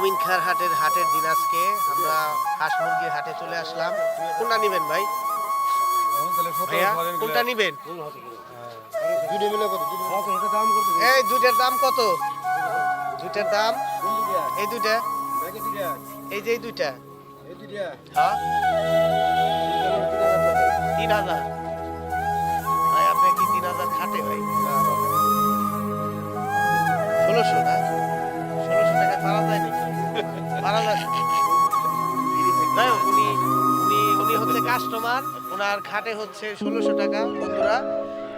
মমিনখার হাটের দিন আজকে আমরা হাঁস মুরগির হাটে চলে আসলাম। কোনটা নিবেন ভাই? ভাইয়া কোনটা নিবেন? এই দুইটার দাম কত? দুইটার দাম এই দুইটা, এই যে এই দুইটা, হ্যাঁ 3000। ভাই আপনি কি 3000 খাটে ভাই? 1600 না? 1600 টাকা পাওয়া যায় নাকি? পাওয়া যায়। যাই হোক, উনি হচ্ছে কাস্টমার, ওনার খাটে হচ্ছে 1600 টাকা। বন্ধুরা,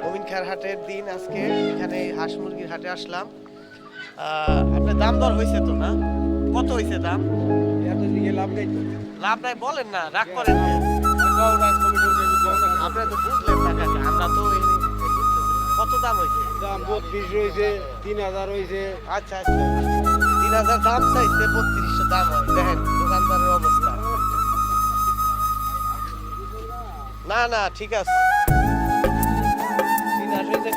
মমিনখার হাটের দিন আজকে এখানে হাঁস মুরগির হাটে আসলাম। আপনার দাম দর হয়েছে তো না? কত হয়েছে দাম? লাভ নাই বলেন না, রাগ করেন না। আপনারা তো বুঝলেন না কাকা, আমরা তো কত দাম হয়েছে? দাম 32 হয়েছে, 3000 হয়েছে। আচ্ছা আচ্ছা, 3000 দাম চাইছে, 3200 দাম হয়। দেখেন দোকানদারের অবস্থা। না না ঠিক আছে, 3000 হয়েছে।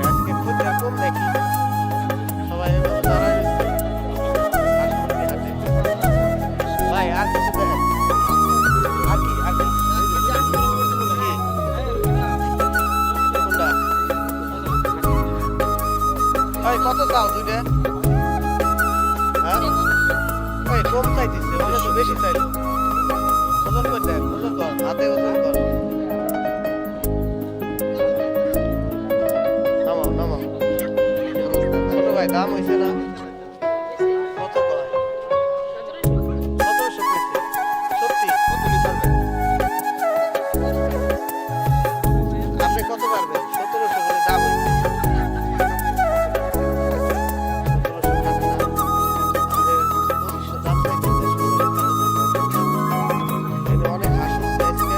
আজকে খদ্দের কম নাকি? সবাই এভাবে দাঁড়ায় রয়েছে হাঁস মুরগির হাটে। ভাই আর কিছু দেখেন, আর কি আর কি কোনটা? ভাই কত চাও দুইটা? হ্যাঁ ভাই কম চাইতেছে, ওরা তো বেশি চাইলো। ওজন করে দেন, ওজন কর, হাতে ওজন কর। নামাও নামাও। ছোট ভাই দাম হয়েছে না? কত কয়? 1700 কইছে। সত্যি? আপনি কত পারবেন? 1700 করে দাম হয়েছে। 1700 টাকা না? আমাদের 2500 দাম চাইতেছে, 1600 টাকা দাম। এটা অনেক হাঁস হচ্ছে আজকে।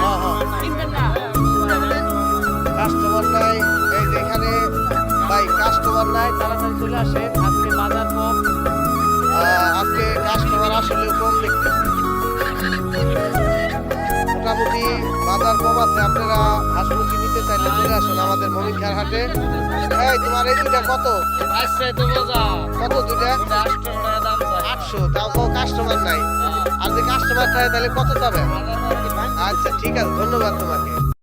হ্যাঁ হ্যাঁ, কাস্টমার নাই এই যে এখানে। ভাই কাস্টমার নাই, তাড়াতাড়ি চলে আসেন, আজকে বাজার কম। আজকে কাস্টমার আসলে কম দেখতেছি, মোটামুটি বাজার কম আছে। আপনারা হাঁস মুরগি নিতে চাইলে চলে আসুন আমাদের মমিনখার হাটে। এই তোমার এই দুইটা কত? কত দুইটা? 800। তাও তো কাস্টমার নাই। আর যে কাস্টমার থাকে তাহলে কত যাবে? আচ্ছা ঠিক আছে, ধন্যবাদ তোমাকে।